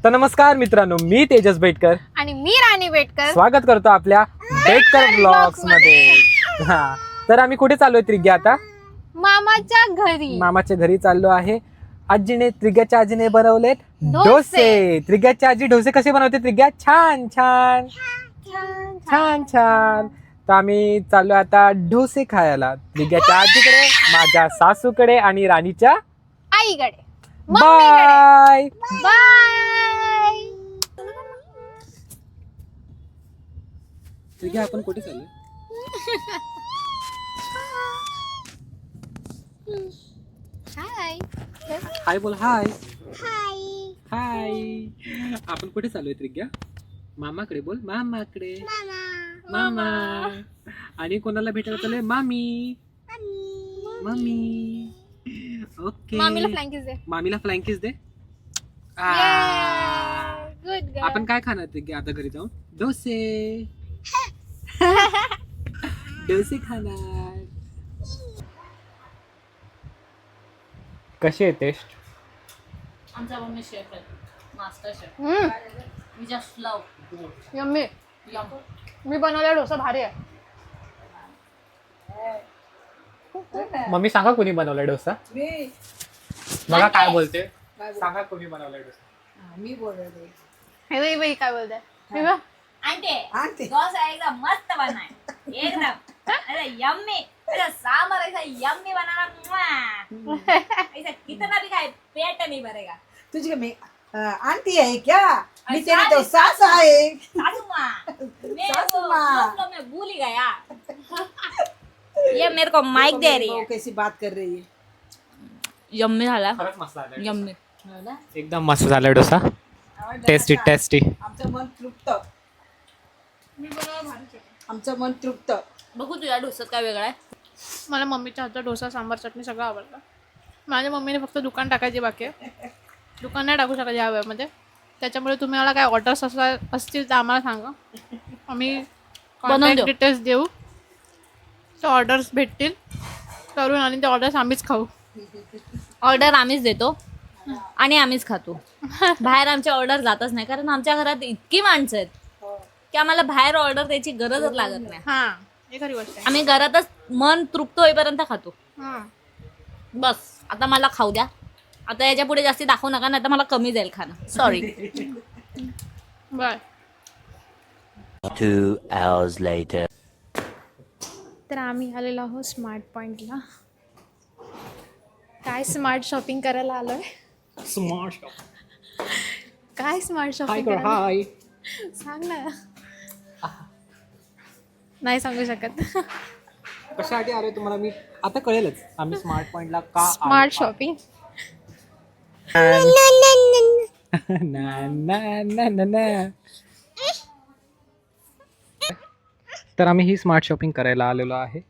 तर नमस्कार मित्रांनो, मी तेजस बेटकर आणि मी राणी बेटकर स्वागत करतो आपल्या बेटकर ब्लॉग्स मध्ये. हा, तर आम्ही कुठे चाललोय त्रिग्या? आता मामाच्या घरी. मामाच्या घरी चाललो आहे. त्रिग्याच्या आजीने बनवलेत डोसे. त्रिग्याच्या आजी डोसे कसे बनवते त्रिग्या? छान छान छान छान. तर आम्ही चाललो आता डोसे खायला त्रिग्याच्या आजीकडे, माझ्या सासूकडे आणि राणीच्या आईकडे. Bye bye. त्रिग्या, आपण कुठे चाललोय? हाय. हाय बोल. हाय हाय. आपण कुठे चाललोय त्रिग्या? मामाकडे बोल. मामाकडे. मामा. आणि कोणाला भेटायला चाललोय? मामी. मामी. ओके. मामीला फ्लँकीज दे. मामीला फ्लँकीज दे. Good girl. आपण काय खाणार त्रिग्या आता घरी जाऊन? डोसे. डोसे खाणार. कशी आहे टेस्ट? आमचा मम्मी शेफ आहे, master chef. We just love. Yummy. Yum. मी बनवलेला डोसा भारी आहे. मम्मी सांगा कोणी बनवलाय डोसा? बघा काय बोलते. सांगा कोणी बनवलाय डोसा. मी बोलते. हे बाई काय बोलताय? हे बघ. आंटे डोसा एकदम मस्त बनाय, एकदम अरे यम्मी. अरे सांबर ऐसा यम्मी बनाना, ऐसा कितना भी खाए पेट नहीं भरेगा. तुझी मैं आंटी है क्या? मैं तेरी तो सास- सास है. सासू माँ, मैं सासू वो माँ. मतलब मैं भूल ही गया. ये मेरे को माइक दे रही है. कैसी बात कर रही है? यम्मी झाला. खरंच मस्त झालाय. यम्मी. एकदम मस्त झालाय डोसा. Tasty tasty. आमचं मन तृप्त. मी बनवला भारी आहे. आमचं मन तृप्त. बघू तुझ्या डोसात काय वेगळा आहे. मला मम्मीच्या हातचा डोसा, सांबार, चटणी सगळं आवडतं. माझ्या मम्मीने फक्त दुकान टाकायची बाकी आहे. दुकान नाही टाकू शकत या वेळेमध्ये. त्याच्यामुळे तुम्ही मला काय ऑर्डर्स असतील तर आम्हाला सांगा. आम्ही बनवून कॉन्टॅक्ट देऊ. डिटेल्स देऊ. तर ऑर्डर्स भेटतील करून आणि ते ऑर्डर्स आम्हीच खाऊ. ऑर्डर आम्हीच देतो आणि आम्हीच खातो. बाहेर आमची ऑर्डर जातच नाही, कारण आमच्या घरात इतकी माणसं आहेत की आम्हाला बाहेर ऑर्डर द्यायची गरजच लागत नाही. हां, हे खरी गोष्ट आहे. आम्ही घरातच मन तृप्त होईपर्यंत खातो. हां. बस आता मला खाऊ द्या. आता याच्या पुढे जास्ती दाखवू नका, नाही तर मला कमी जाईल खाणं. सॉरी. बाय. 2 hours later. तर आम्ही आलेलो आहोत स्मार्ट पॉईंटला. काय स्मार्ट शॉपिंग करायला आलोय? स्मार्ट. काय स्मार्ट शॉपिंग हाय करायला? हाय. सांग ना. नाही सांगू शकत. कशासाठी आलोय तुम्हाला मी आता कळेलच. आम्ही स्मार्ट पॉइंटला का स्मार्ट शॉपिंग. तर आम्ही ही स्मार्ट शॉपिंग करायला आलेलो आहे.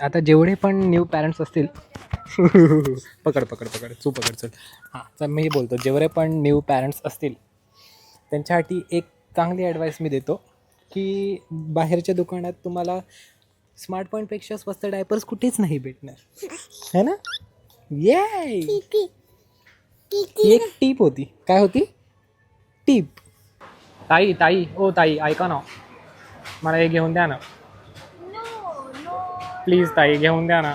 आता जेवढे पण न्यू पॅरेंट्स असतील पकड पकड पकड चू पकड चल. हां, तर मी बोलतो, जेवढे पण न्यू पॅरेंट्स असतील त्यांच्यासाठी एक चांगली ॲडवाईस मी देतो की एक दुकानात तुम्हाला स्मार्ट पॉईंटपेक्षा स्वस्त डायपर्स कुठेच नाही भेटणार, है ना? ये एक टीप होती. काय होती? टीप. ताई ताई ओ ताई, ऐका ना, मला हे घेऊन द्या ना प्लीज. ताई घेऊन द्या ना,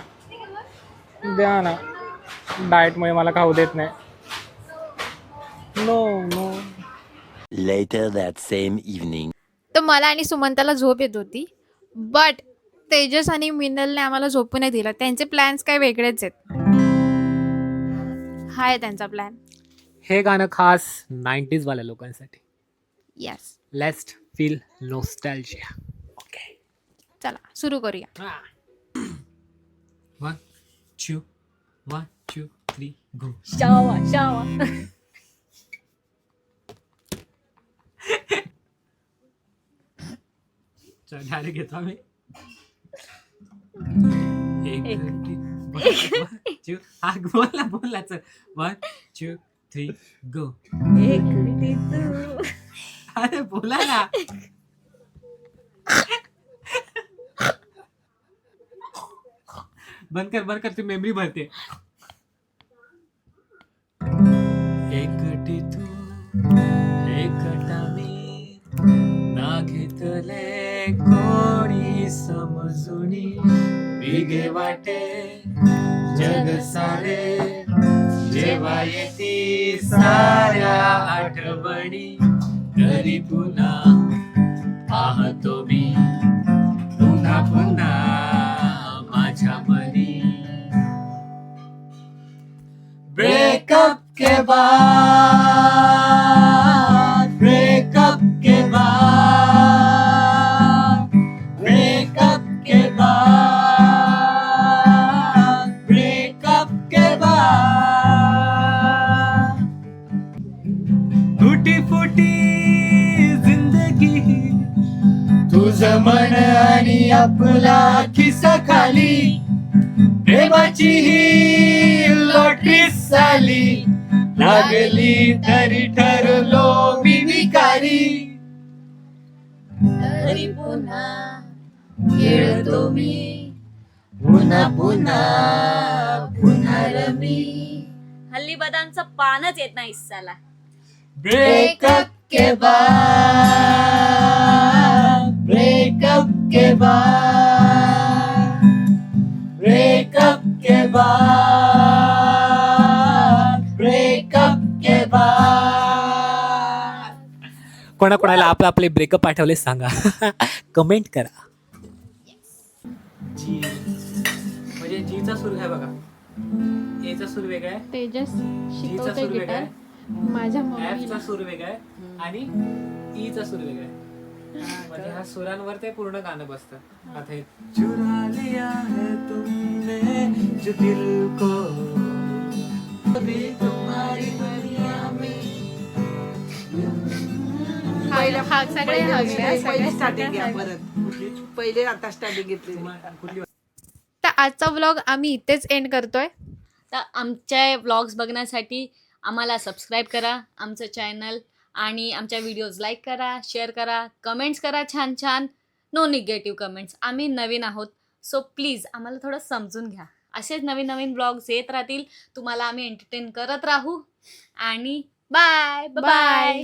द्या ना. डाएटमुळे मला खाऊ देत नाही. No no. Later that same evening. तर मला आणि सुमंताला झोप येत होती, बट तेजस आणि मिनलने आम्हाला झोपू नाही दिला. त्यांचे प्लॅन्स काय वेगळेच आहेत. हा आहे त्यांचा प्लॅन. हे गाणं खास 90s वाल्या लोकांसाठी. Yes. Let's feel nostalgia. Okay, चला सुरू करूया. 1 2 1 2 3 गो. शावा शावा. चल डायरेक्ट घेतो आम्ही. बोला चल. 1 2 3 गो. अरे बोला ना. बंद कर ती मेमरी भरते. एकटी तू कोणी समजुनी वेगे वाटे जग सारे जेव्हा येती साऱ्या आठवणी तरी पुन्हा पाहतो मी पुन्हा पुन्हा माझ्या मनी ब्रेकअप के बाद ब्रेकअप के बाद ब्रेकअप के बाद ब्रेकअप के बाद टूटी फुटी जिंदगी तुझं मन आणि आपला खिसा खाली प्रेमाची ही लॉटरी साली लागली तरी ठरलो मी विकारी तरी पुन्हा खेळतो मी पुन्हा पुन्हा पुन्हा रमी. हल्ली बदामचं पानच येत नाही साला. ब्रेकअप के बाद ब्रेकअप के बाद ब्रेकअप के बाद ब्रेकअप के बाद. कोणाकोणाला आपले ब्रेकअप आठवले सांगा. कमेंट करा. जी म्हणजे जीचा सूर आहे बघा. एचा सूर वेगळा आहे, तेजस जीचा शिकवते सूर वेगळा गिटार आहे, माझ्या Fचा मम्मीला. सूर वेगळा आहे आणि ईचा सूर वेगळा आहे. म्हणजे ह्या सुरांवर ते पूर्ण गाणं बसतं. आता हे चुरा लिया है तुमने जो दिल को अभी तुम्हारी दुनिया में. हा सगळे पहिले स्टार्टिंग घ्या परत. पहिले आता स्टार्टिंग घेतली. कुठली तर आजचा व्लॉग आम्ही इथेच एंड करतोय. तर आमच्या व्लॉग्स बघण्यासाठी आम्हाला सबस्क्राईब करा आमचं चॅनल आणि आमच्या व्हिडिओज लाईक करा, शेअर करा, कमेंट्स करा छान छान. No negative comments. आम्ही नवीन आहोत सो प्लीज आम्हाला थोडं समजून घ्या. असेच नवीन नवीन ब्लॉग्स येत राहतील. तुम्हाला आम्ही एंटरटेन करत राहू आणि बाय बाय.